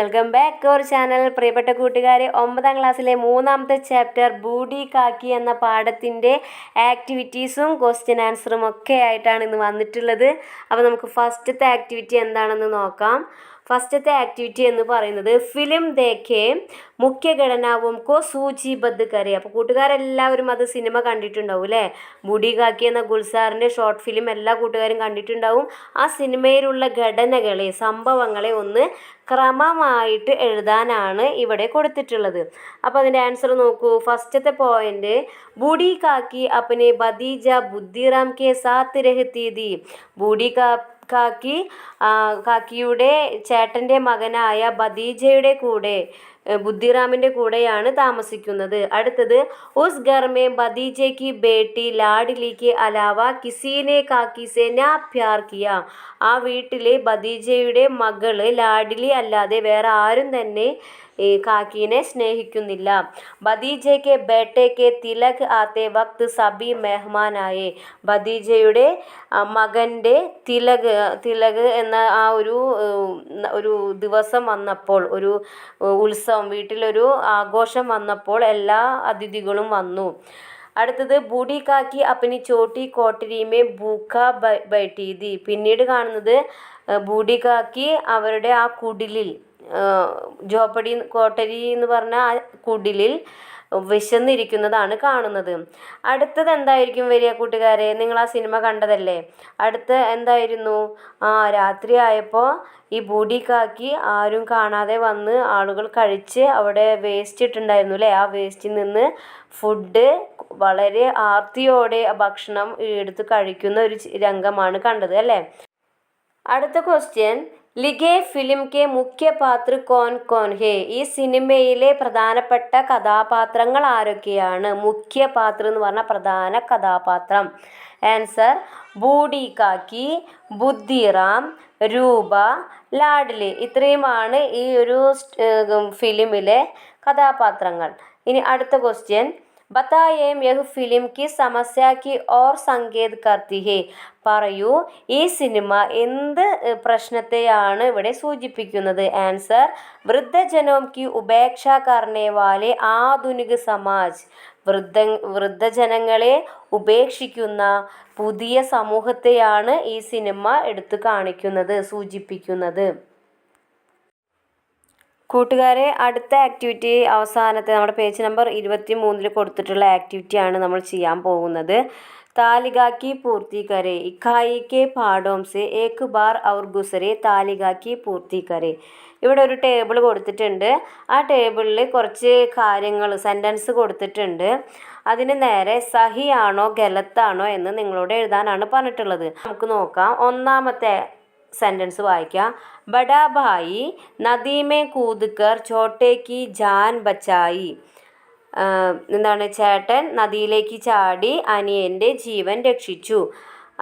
Welcome back to our channel. പ്രിയപ്പെട്ട കൂട്ടുകാരെ, 9ാം ക്ലാസ്സിലെ 3ാമത്തെ ചാപ്റ്റർ ബൂഡി കാക്കി എന്ന പാഠത്തിൻ്റെ ആക്ടിവിറ്റീസും ക്വസ്റ്റ്യൻ ആൻസറും ഒക്കെ ആയിട്ടാണ് ഇന്ന് വന്നിട്ടുള്ളത്. അപ്പോൾ നമുക്ക് ഫസ്റ്റത്തെ ആക്ടിവിറ്റി എന്താണെന്ന് നോക്കാം. ഫസ്റ്റത്തെ ആക്ടിവിറ്റി എന്ന് പറയുന്നത് ഫിലിം ദേഖേ മുഖ്യ ഘടനാവും കോ സൂചിബദ്ധ കരേ. അപ്പോൾ കൂട്ടുകാരെല്ലാവരും അത് സിനിമ കണ്ടിട്ടുണ്ടാവും അല്ലേ? ബൂഡി കാക്കി എന്ന ഗുൽസാറിൻ്റെ ഷോർട്ട് ഫിലിം എല്ലാ കൂട്ടുകാരും കണ്ടിട്ടുണ്ടാവും. ആ സിനിമയിലുള്ള ഘടനകളെ, സംഭവങ്ങളെ ഒന്ന് ക്രമമായിട്ട് എഴുതാനാണ് ഇവിടെ കൊടുത്തിട്ടുള്ളത്. അപ്പോൾ അതിൻ്റെ ആൻസർ നോക്കൂ. ഫസ്റ്റത്തെ പോയിന്റ്, ബൂഡി കാക്കി അപ്പനെ ഭതീജ ബുദ്ധിറാം കെ സാത്ത് രഹത്തി തി. ബൂഡി കാക്കിയുടെ ചേട്ടൻ്റെ മകനായ ഭതീജയുടെ കൂടെ, ബുദ്ധിറാമിൻ്റെ കൂടെയാണ് താമസിക്കുന്നത്. അടുത്തത്, ഉസ് ഘർ മേ ഭതീജെ കി ബേട്ടി ലാഡ്ലി കെ അലാവ കിസീനെ കാക്കി സെ നാ പ്യാർ കിയ. ആ വീട്ടിലെ ഭതീജയുടെ മകള് ലാഡ്ലി അല്ലാതെ വേറെ ആരും തന്നെ കാക്കീനെ സ്നേഹിക്കുന്നില്ല. ഭതീജെ കെ ബേട്ടെ കെ തിലക് ആത്തെ വക്ത് സബി മെഹ്മാനായെ. ഭതീജയുടെ മകൻ്റെ തിലക് എന്ന ആ ഒരു ദിവസം വന്നപ്പോൾ, ഒരു ഉത്സവം, വീട്ടിലൊരു ആഘോഷം വന്നപ്പോൾ എല്ലാ അതിഥികളും വന്നു. അടുത്തത്, ബൂഡി കാക്കി അപ്പനി ചോട്ടി കോട്ടരിമേ ഭൂക്ക ബൈഠി തി. പിന്നീട് കാണുന്നത്, ബൂഡി കാക്കി അവരുടെ ആ കുടിലിൽ, കോട്ടരി എന്ന് പറഞ്ഞ ആ കുടിലിൽ വിശന്നിരിക്കുന്നതാണ് കാണുന്നത്. അടുത്തത് എന്തായിരിക്കും വരിക കൂട്ടുകാരെ? നിങ്ങൾ ആ സിനിമ കണ്ടതല്ലേ? അടുത്ത എന്തായിരുന്നു? രാത്രി ആയപ്പോൾ ഈ ബൂഡി കാക്കി ആരും കാണാതെ വന്ന് ആളുകൾ കഴിച്ച് അവിടെ വേസ്റ്റ് ഇട്ടുണ്ടായിരുന്നു അല്ലേ? ആ വേസ്റ്റിൽ നിന്ന് ഫുഡ് വളരെ ആർത്തിയോടെ ഭക്ഷണം എടുത്ത് കഴിക്കുന്ന ഒരു രംഗമാണ് കണ്ടത് അല്ലേ? അടുത്ത ക്വസ്റ്റ്യൻ, ലിഖേ ഫിലിം കെ മുഖ്യ പാത്ര കോൻ കോൻ ഹേ. ഈ സിനിമയിലെ പ്രധാനപ്പെട്ട കഥാപാത്രങ്ങൾ ആരൊക്കെയാണ്? മുഖ്യ പാത്രം എന്ന് പറഞ്ഞാൽ പ്രധാന കഥാപാത്രം. ആൻസർ, ബൂഡി കാക്കി, ബുദ്ധിറാം, രൂപ, ലാഡ്ലി. ഇത്രയുമാണ് ഈ ഒരു ഫിലിമിലെ കഥാപാത്രങ്ങൾ. ഇനി അടുത്ത ക്വസ്റ്റ്യൻ, बताइए यह फिल्म की समस्या की और संकेत करती है. പറയൂ, ഈ സിനിമ എന്ത് പ്രശ്നത്തെയാണ് ഇവിടെ സൂചിപ്പിക്കുന്നത്? ആൻസർ, വൃദ്ധജനോം കി ഉപേക്ഷ കർണേ വാലെ ആധുനിക സമാജ്. വൃദ്ധജനങ്ങളെ ഉപേക്ഷിക്കുന്ന പുതിയ സമൂഹത്തെയാണ് ഈ സിനിമ എടുത്തു കാണിക്കുന്നത്, സൂചിപ്പിക്കുന്നത്. കൂട്ടുകാരെ, അടുത്ത ആക്ടിവിറ്റി, അവസാനത്തെ നമ്മുടെ പേജ് നമ്പർ 23 കൊടുത്തിട്ടുള്ള ആക്ടിവിറ്റിയാണ് നമ്മൾ ചെയ്യാൻ പോകുന്നത്. താലികാക്കി പൂർത്തി കരേ. ഇക്കായി കെ പാഠോം സെ ഏക് ബാർ ഔർ ഗുസരെ താലികാക്കി പൂർത്തി കരേ. ഇവിടെ ഒരു ടേബിൾ കൊടുത്തിട്ടുണ്ട്. ആ ടേബിളിൽ കുറച്ച് കാര്യങ്ങൾ, സെൻറ്റൻസ് കൊടുത്തിട്ടുണ്ട്. അതിന് നേരെ സഹി ആണോ ഗലത്താണോ എന്ന് നിങ്ങളോട് എഴുതാനാണ് പറഞ്ഞിട്ടുള്ളത്. നമുക്ക് നോക്കാം. ഒന്നാമത്തെ സെൻറ്റൻസ് വായിക്കാം. ബഡാ ഭായി നദീമേ കൂദ്കർ ചോട്ടേക്ക് ജാൻ ബച്ചായി. എന്താണ്? ചേട്ടൻ നദിയിലേക്ക് ചാടി അനിയൻ്റെ ജീവൻ രക്ഷിച്ചു.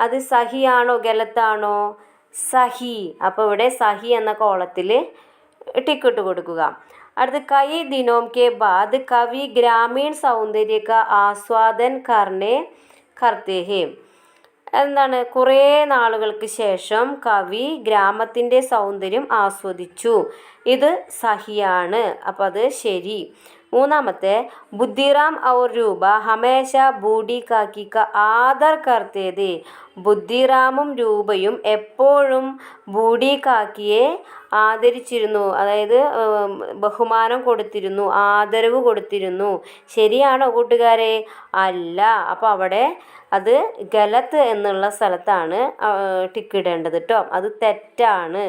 അത് സഹിയാണോ ഗലത്താണോ? സഹി. അപ്പോൾ ഇവിടെ സഹി എന്ന കോളത്തിൽ ടിക്കിട്ട് കൊടുക്കുക. അടുത്ത്, കൈ ദിനോം കെ ബാദ് കവി ഗ്രാമീൺ സൗന്ദര്യ കാ ആസ്വാദൻ കർത്തേ ഹേ. എന്താണ്? കുറേ നാളുകൾക്ക് ശേഷം കവി ഗ്രാമത്തിൻ്റെ സൗന്ദര്യം ആസ്വദിച്ചു. ഇത് സഹിയാണ്. അപ്പോൾ അത് ശരി. മൂന്നാമത്തെ, ബുദ്ധിറാം ഔർ രൂപ ഹമേശ ബൂഡി കാക്കി ക ആദർ കർത്തേ ഥേ. ബുദ്ധിറാമും രൂപയും എപ്പോഴും ബൂഡി കാക്കിയെ ആദരിച്ചിരുന്നു, അതായത് ബഹുമാനം കൊടുത്തിരുന്നു, ആദരവ് കൊടുത്തിരുന്നു. ശരിയാണോ കൂട്ടുകാരെ? അല്ല. അപ്പോൾ അവിടെ അത് ഗലത്ത് എന്നുള്ള സ്ഥലത്താണ് ടിക്കിടേണ്ടത് കേട്ടോ. അത് തെറ്റാണ്.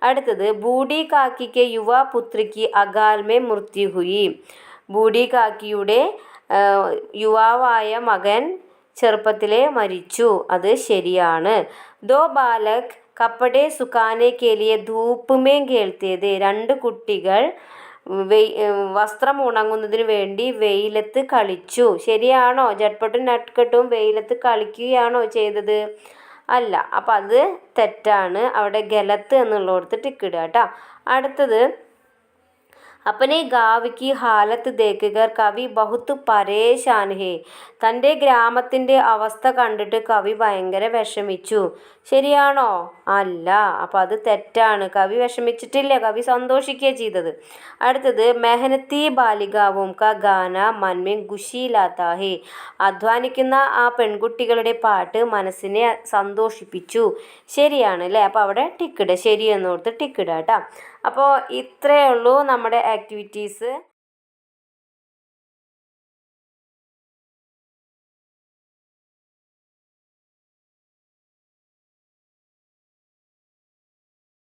അടുത്തത്, ബൂഡി കാക്കിക്ക് യുവ പുത്രിക്ക് അകാൽമേ മൃത്യു ഹുയി. ബൂഡി കാക്കിയുടെ യുവാവായ മകൻ ചെറുപ്പത്തിലെ മരിച്ചു. അത് ശരിയാണ്. ദോ ബാലക് കപ്പടെ സുഖാനെ കേലിയെ ധൂപ്പ് മേ ഖേൽത്തേ ഥേ. 2 കുട്ടികൾ വസ്ത്രം ഉണങ്ങുന്നതിന് വേണ്ടി വെയിലത്ത് കളിച്ചു. ശരിയാണോ? ജട്പട്ടും നട്കട്ടും വെയിലത്ത് കളിക്കുകയാണോ ചെയ്തത്? അല്ല. അപ്പം അത് തെറ്റാണ്. അവിടെ ഗലത്ത് എന്നുള്ളിടത്ത് ടിക്കിടുക കേട്ടോ. അടുത്തത്, अपने गाँव की हालत देखकर കവി बहुत പരേശാൻ ഹേ. തൻ്റെ ഗ്രാമത്തിൻ്റെ അവസ്ഥ കണ്ടിട്ട് കവി ഭയങ്കര വിഷമിച്ചു. ശരിയാണോ? അല്ല. അപ്പം അത് തെറ്റാണ്. കവി വിഷമിച്ചിട്ടില്ല. കവി സന്തോഷിക്കുകയാണ് ചെയ്തത്. അടുത്തത് മെഹനത്തി ബാലികാവും ക ഗാന മൻമേ ഖുഷി ലാത്താ ഹേ. അധ്വാനിക്കുന്ന ആ പെൺകുട്ടികളുടെ പാട്ട് മനസ്സിനെ സന്തോഷിപ്പിച്ചു. ശരിയാണ് അല്ലേ? അപ്പോൾ അവിടെ ടിക്കിടുക. ശരി എന്നോർത്ത് ടിക്കിടുക കേട്ടോ. അപ്പോൾ ഇത്രയേ ഉള്ളൂ നമ്മുടെ ആക്ടിവിറ്റീസ്.